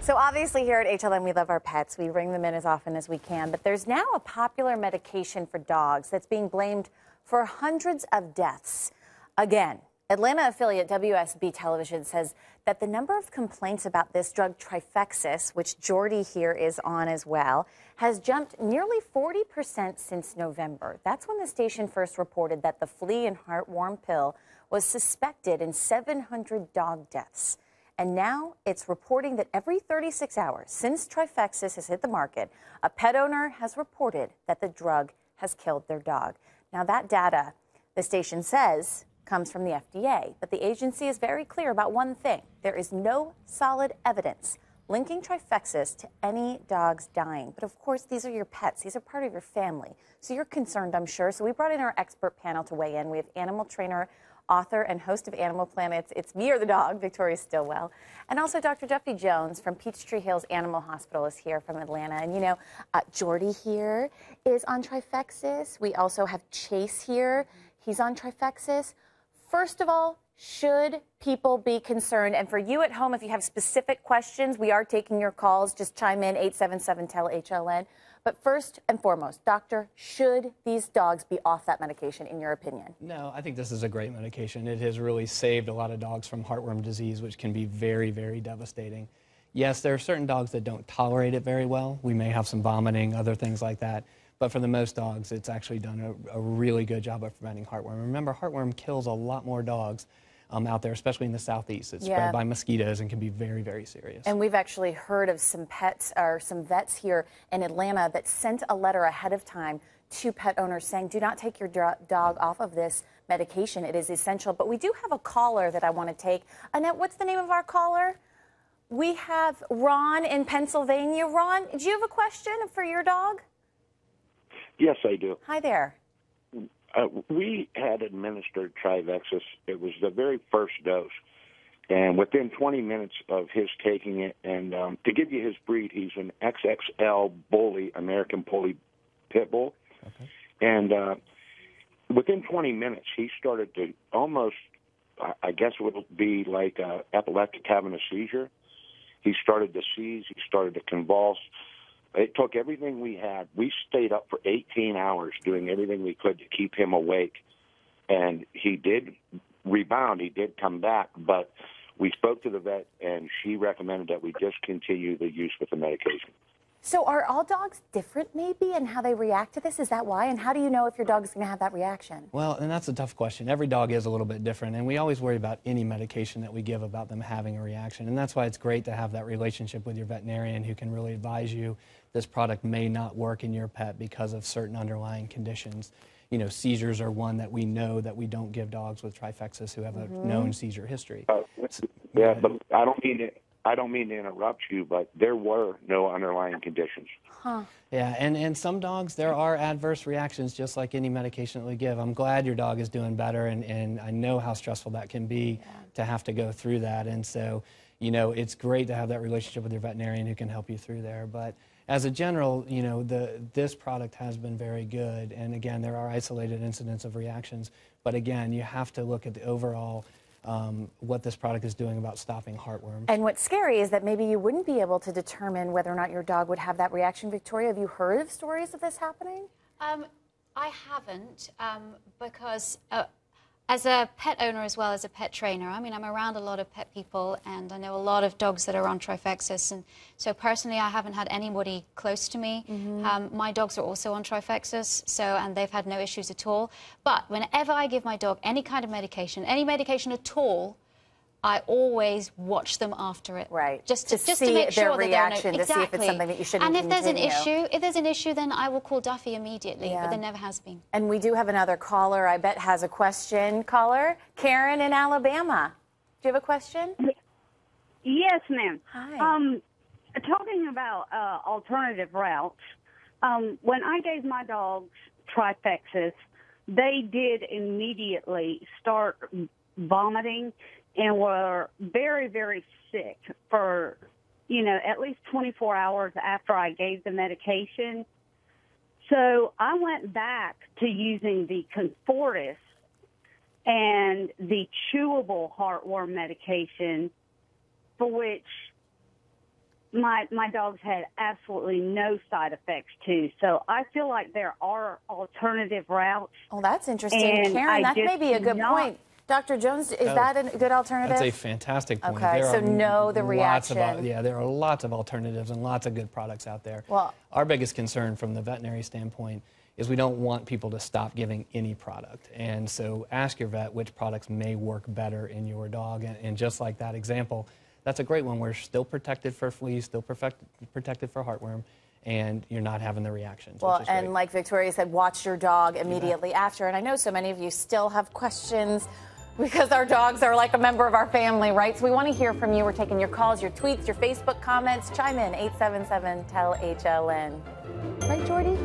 So obviously here at HLN, we love our pets. We bring them in as often as we can. But there's now a popular medication for dogs that's being blamed for hundreds of deaths. Again, Atlanta affiliate WSB Television says that the number of complaints about this drug Trifexis, which Jordy here is on as well, has jumped nearly 40% since November. That's when the station first reported that the flea and heartworm pill was suspected in 700 dog deaths. And now it's reporting that every 36 hours since Trifexis has hit the market, a pet owner has reported that the drug has killed their dog. Now that data, the station says, comes from the FDA, but the agency is very clear about one thing. There is no solid evidence linking Trifexis to any dogs dying. But of course, these are your pets. These are part of your family. So you're concerned, I'm sure. So we brought in our expert panel to weigh in. We have animal trainer, author, and host of Animal Planet's It's Me or the Dog, Victoria Stillwell. And also Dr. Duffy Jones from Peachtree Hills Animal Hospital is here from Atlanta. And you know, Jordy here is on Trifexis. We also have Chase here. He's on Trifexis. First of all, should people be concerned? And for you at home, if you have specific questions, we are taking your calls. Just chime in, 877-TEL-HLN. But first and foremost, doctor, should these dogs be off that medication, in your opinion? No, I think this is a great medication. It has really saved a lot of dogs from heartworm disease, which can be very, very devastating. Yes, there are certain dogs that don't tolerate it very well. We may have some vomiting, other things like that. But for the most dogs, it's actually done a really good job of preventing heartworm. Remember, heartworm kills a lot more dogs out there, especially in the southeast. It's spread by mosquitoes and can be very, very serious. And we've actually heard of some pets or some vets here in Atlanta that sent a letter ahead of time to pet owners saying, do not take your dog off of this medication. It is essential. But we do have a caller that I want to take. Annette, what's the name of our caller? We have Ron in Pennsylvania. Ron, do you have a question for your dog? Yes, I do. Hi there. We had administered Trifexis. It was the very first dose. And within 20 minutes of his taking it, and to give you his breed, he's an XXL bully, American bully pit bull. Okay. And within 20 minutes, he started to almost, I guess it would be like epileptic having a seizure. He started to seize. He started to convulse. It took everything we had. We stayed up for 18 hours doing everything we could to keep him awake. And he did rebound. He did come back. But we spoke to the vet, and she recommended that we discontinue the use with the medication. So are all dogs different, maybe, in how they react to this? Is that why? And how do you know if your dog is going to have that reaction? Well, and that's a tough question. Every dog is a little bit different, and we always worry about any medication that we give about them having a reaction. And that's why it's great to have that relationship with your veterinarian who can really advise you this product may not work in your pet because of certain underlying conditions. You know, seizures are one that we know that we don't give dogs with Trifexis who have a known seizure history. Yeah, but I don't mean to interrupt you, but there were no underlying conditions. Huh. Yeah, and some dogs, there are adverse reactions just like any medication that we give. I'm glad your dog is doing better, and I know how stressful that can be to have to go through that. And so, you know, it's great to have that relationship with your veterinarian who can help you through there. But as a general, you know, this product has been very good. And again, there are isolated incidents of reactions. But again, you have to look at the overall what this product is doing about stopping heartworms. And what's scary is that maybe you wouldn't be able to determine whether or not your dog would have that reaction. Victoria, have you heard of stories of this happening? I haven't, because as a pet owner as well as a pet trainer, I mean, I'm around a lot of pet people, and I know a lot of dogs that are on Trifexis, and so personally I haven't had anybody close to me. My dogs are also on Trifexis, and they've had no issues at all. But whenever I give my dog any kind of medication, any medication at all, I always watch them after it. Right. Just to make sure that reaction, to see if it's something that you shouldn't continue. And if there's an issue, then I will call Duffy immediately, but there never has been. And we do have another caller, I bet, has a question. Caller, Karen in Alabama. Do you have a question? Yes, ma'am. Hi. Talking about alternative routes, when I gave my dogs Trifexis, they did immediately start vomiting and were very, very sick for, you know, at least 24 hours after I gave the medication. So I went back to using the Confortis and the chewable heartworm medication, for which my dogs had absolutely no side effects too. So I feel like there are alternative routes. Oh, that's interesting. And Karen, that may be a good not- point. Dr. Jones, is that a good alternative? That's a fantastic point. Okay, There so are know the lots of reaction. yeah, there are lots of alternatives and lots of good products out there. Well, our biggest concern from the veterinary standpoint is we don't want people to stop giving any product. And so ask your vet which products may work better in your dog. And just like that example, that's a great one. We're still protected for fleas, still protected for heartworm, and you're not having the reactions. well, which is and great. like Victoria said, watch your dog immediately after. And I know so many of you still have questions because our dogs are like a member of our family, right? So we want to hear from you. We're taking your calls, your tweets, your Facebook comments. Chime in, 877-TEL-HLN. Right, Jordy?